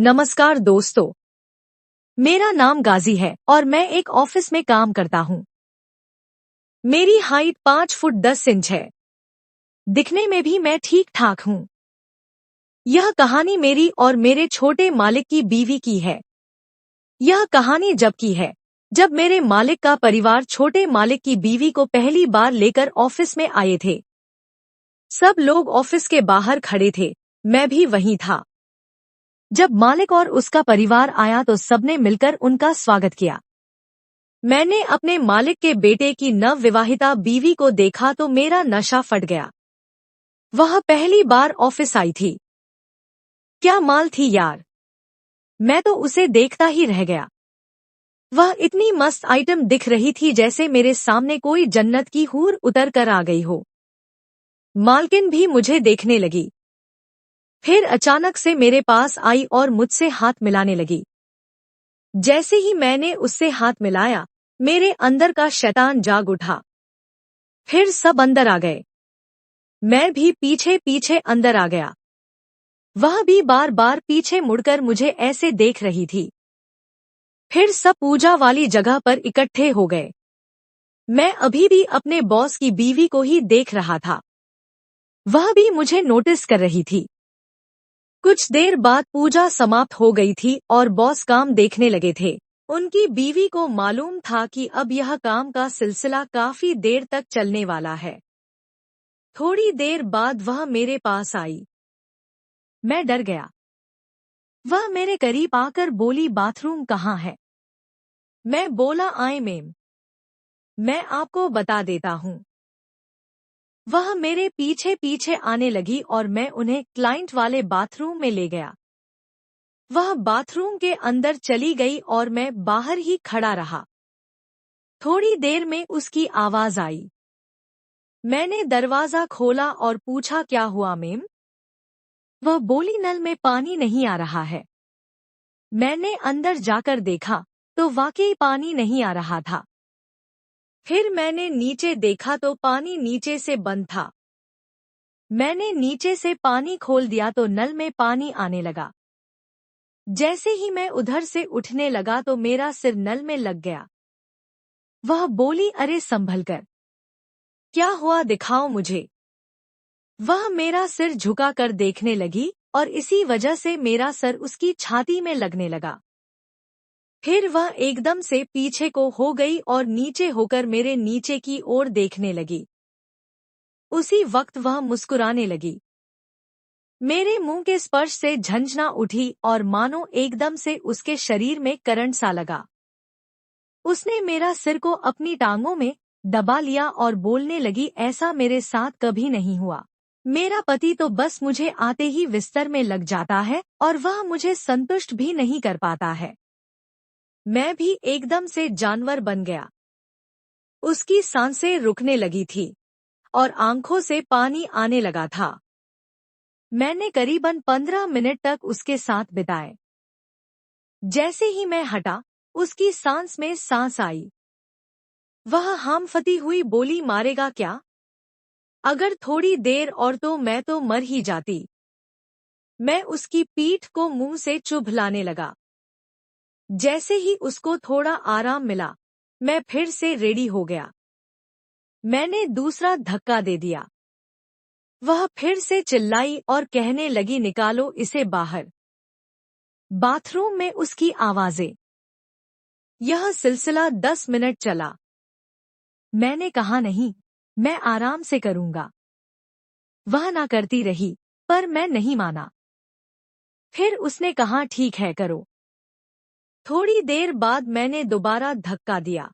नमस्कार दोस्तों। मेरा नाम गाजी है और मैं एक ऑफिस में काम करता हूँ। मेरी हाइट 5 फुट 10 इंच है। दिखने में भी मैं ठीक ठाक हूँ। यह कहानी मेरी और मेरे छोटे मालिक की बीवी की है। यह कहानी जब की है, जब मेरे मालिक का परिवार छोटे मालिक की बीवी को पहली बार लेकर ऑफिस में आए थे। सब लोग ऑफिस के बाहर खड़े थे, मैं भी वहीं था। जब मालिक और उसका परिवार आया तो सबने मिलकर उनका स्वागत किया। मैंने अपने मालिक के बेटे की नवविवाहिता बीवी को देखा तो मेरा नशा फट गया। वह पहली बार ऑफिस आई थी। क्या माल थी यार। मैं तो उसे देखता ही रह गया। वह इतनी मस्त आइटम दिख रही थी जैसे मेरे सामने कोई जन्नत की हूर उतर कर आ गई हो। मालकिन भी मुझे देखने लगी। फिर अचानक से मेरे पास आई और मुझसे हाथ मिलाने लगी। जैसे ही मैंने उससे हाथ मिलाया, मेरे अंदर का शैतान जाग उठा। फिर सब अंदर आ गए। मैं भी पीछे पीछे अंदर आ गया। वह भी बार बार पीछे मुड़कर मुझे ऐसे देख रही थी। फिर सब पूजा वाली जगह पर इकट्ठे हो गए। मैं अभी भी अपने बॉस की बीवी को ही देख रहा था। वह भी मुझे नोटिस कर रही थी। कुछ देर बाद पूजा समाप्त हो गई थी और बॉस काम देखने लगे थे। उनकी बीवी को मालूम था कि अब यह काम का सिलसिला काफी देर तक चलने वाला है। थोड़ी देर बाद वह मेरे पास आई। मैं डर गया। वह मेरे करीब आकर बोली, बाथरूम कहाँ है? मैं बोला, आए मैम, मैं आपको बता देता हूँ। वह मेरे पीछे पीछे आने लगी और मैं उन्हें क्लाइंट वाले बाथरूम में ले गया। वह बाथरूम के अंदर चली गई और मैं बाहर ही खड़ा रहा। थोड़ी देर में उसकी आवाज आई। मैंने दरवाजा खोला और पूछा, क्या हुआ मैम? वह बोली, नल में पानी नहीं आ रहा है। मैंने अंदर जाकर देखा तो वाकई पानी नहीं आ रहा था। फिर मैंने नीचे देखा तो पानी नीचे से बंद था। मैंने नीचे से पानी खोल दिया तो नल में पानी आने लगा। जैसे ही मैं उधर से उठने लगा तो मेरा सिर नल में लग गया। वह बोली, अरे संभल कर, क्या हुआ दिखाओ मुझे। वह मेरा सिर झुका कर देखने लगी और इसी वजह से मेरा सर उसकी छाती में लगने लगा। फिर वह एकदम से पीछे को हो गई और नीचे होकर मेरे नीचे की ओर देखने लगी। उसी वक्त वह मुस्कुराने लगी। मेरे मुंह के स्पर्श से झंझना उठी और मानो एकदम से उसके शरीर में करंट सा लगा। उसने मेरा सिर को अपनी टांगों में दबा लिया और बोलने लगी, ऐसा मेरे साथ कभी नहीं हुआ। मेरा पति तो बस मुझे आते ही बिस्तर में लग जाता है और वह मुझे संतुष्ट भी नहीं कर पाता है। मैं भी एकदम से जानवर बन गया। उसकी सांसें रुकने लगी थी और आंखों से पानी आने लगा था। मैंने करीबन 15 मिनट तक उसके साथ बिताए। जैसे ही मैं हटा, उसकी सांस में सांस आई। वह हामफती हुई बोली, मारेगा क्या? अगर थोड़ी देर और तो मैं तो मर ही जाती। मैं उसकी पीठ को मुंह से चुभलाने लगा। जैसे ही उसको थोड़ा आराम मिला, मैं फिर से रेडी हो गया। मैंने दूसरा धक्का दे दिया। वह फिर से चिल्लाई और कहने लगी, निकालो इसे बाहर। बाथरूम में उसकी आवाजें। यह सिलसिला 10 मिनट चला। मैंने कहा, नहीं, मैं आराम से करूंगा। वह ना करती रही, पर मैं नहीं माना। फिर उसने कहा, ठीक है करो। थोड़ी देर बाद मैंने दोबारा धक्का दिया।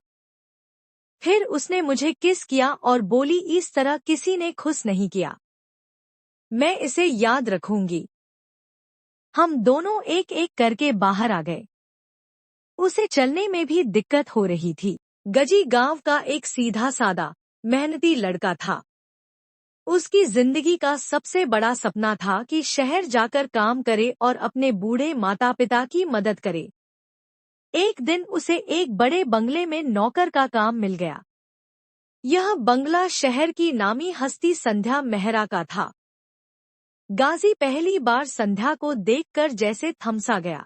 फिर उसने मुझे किस किया और बोली, इस तरह किसी ने खुश नहीं किया। मैं इसे याद रखूंगी। हम दोनों एक एक करके बाहर आ गए। उसे चलने में भी दिक्कत हो रही थी। गजी गांव का एक सीधा सादा मेहनती लड़का था। उसकी जिंदगी का सबसे बड़ा सपना था कि शहर जाकर काम करे और अपने बूढ़े माता पिता की मदद करे। एक दिन उसे एक बड़े बंगले में नौकर का काम मिल गया। यह बंगला शहर की नामी हस्ती संध्या मेहरा का था। गाजी पहली बार संध्या को देखकर जैसे थमसा गया।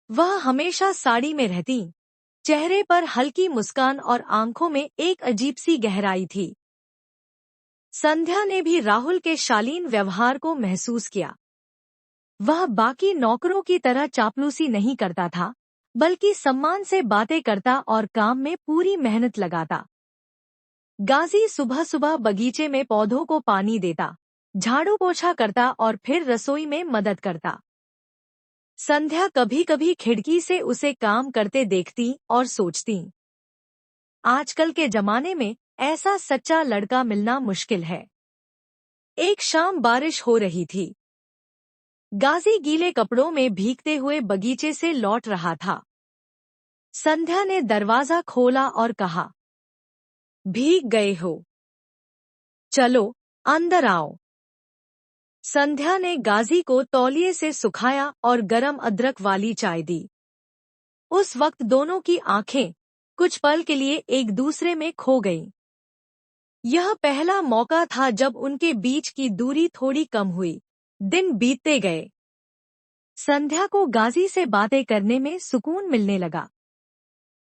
वह हमेशा साड़ी में रहती, चेहरे पर हल्की मुस्कान और आंखों में एक अजीब सी गहराई थी। संध्या ने भी राहुल के शालीन व्यवहार को महसूस किया। वह बाकी नौकरों की तरह चापलूसी नहीं करता था, बल्कि सम्मान से बातें करता और काम में पूरी मेहनत लगाता। गाजी सुबह सुबह बगीचे में पौधों को पानी देता, झाड़ू पोछा करता और फिर रसोई में मदद करता। संध्या कभी कभी खिड़की से उसे काम करते देखती और सोचती, आजकल के जमाने में ऐसा सच्चा लड़का मिलना मुश्किल है। एक शाम बारिश हो रही थी। गाजी गीले कपड़ों में भीगते हुए बगीचे से लौट रहा था। संध्या ने दरवाजा खोला और कहा, भीग गए हो? चलो अंदर आओ। संध्या ने गाजी को तौलिए से सुखाया और गरम अदरक वाली चाय दी। उस वक्त दोनों की आंखें कुछ पल के लिए एक दूसरे में खो गईं। यह पहला मौका था जब उनके बीच की दूरी थोड़ी कम हुई। दिन बीतते गए। संध्या को गाजी से बातें करने में सुकून मिलने लगा।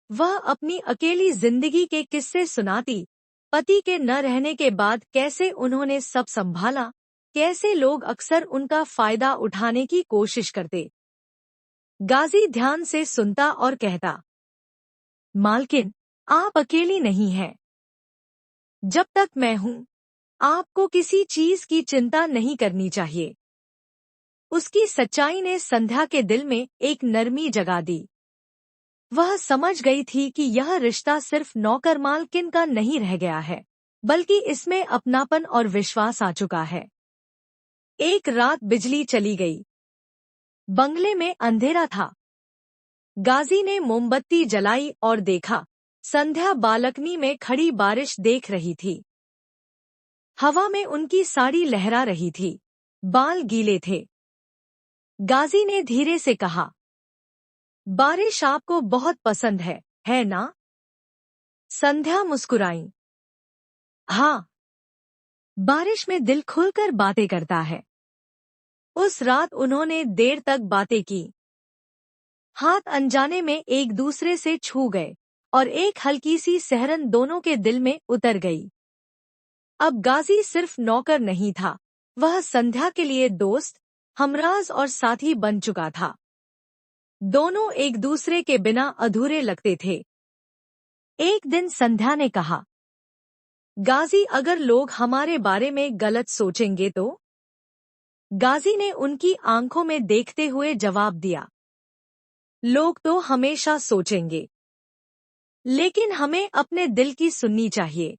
वह अपनी अकेली जिंदगी के किस्से सुनाती, पति के न रहने के बाद कैसे उन्होंने सब संभाला, कैसे लोग अक्सर उनका फायदा उठाने की कोशिश करते। गाजी ध्यान से सुनता और कहता, मालकिन, आप अकेली नहीं हैं। जब तक मैं हूं, आपको किसी चीज की चिंता नहीं करनी चाहिए। उसकी सच्चाई ने संध्या के दिल में एक नरमी जगा दी। वह समझ गई थी कि यह रिश्ता सिर्फ नौकर मालकिन का नहीं रह गया है, बल्कि इसमें अपनापन और विश्वास आ चुका है। एक रात बिजली चली गई। बंगले में अंधेरा था। गाजी ने मोमबत्ती जलाई और देखा, संध्या बालकनी में खड़ी बारिश देख रही थी। हवा में उनकी साड़ी लहरा रही थी, बाल गीले थे। गाजी ने धीरे से कहा, बारिश आपको बहुत पसंद है ना? संध्या मुस्कुराई। हाँ, बारिश में दिल खुलकर बातें करता है। उस रात उन्होंने देर तक बातें की। हाथ अनजाने में एक दूसरे से छू गए और एक हल्की सी सिहरन दोनों के दिल में उतर गई। अब गाजी सिर्फ नौकर नहीं था, वह संध्या के लिए दोस्त, हमराज और साथी बन चुका था। दोनों एक दूसरे के बिना अधूरे लगते थे। एक दिन संध्या ने कहा, गाजी, अगर लोग हमारे बारे में गलत सोचेंगे तो? गाजी ने उनकी आंखों में देखते हुए जवाब दिया, लोग तो हमेशा सोचेंगे, लेकिन हमें अपने दिल की सुननी चाहिए।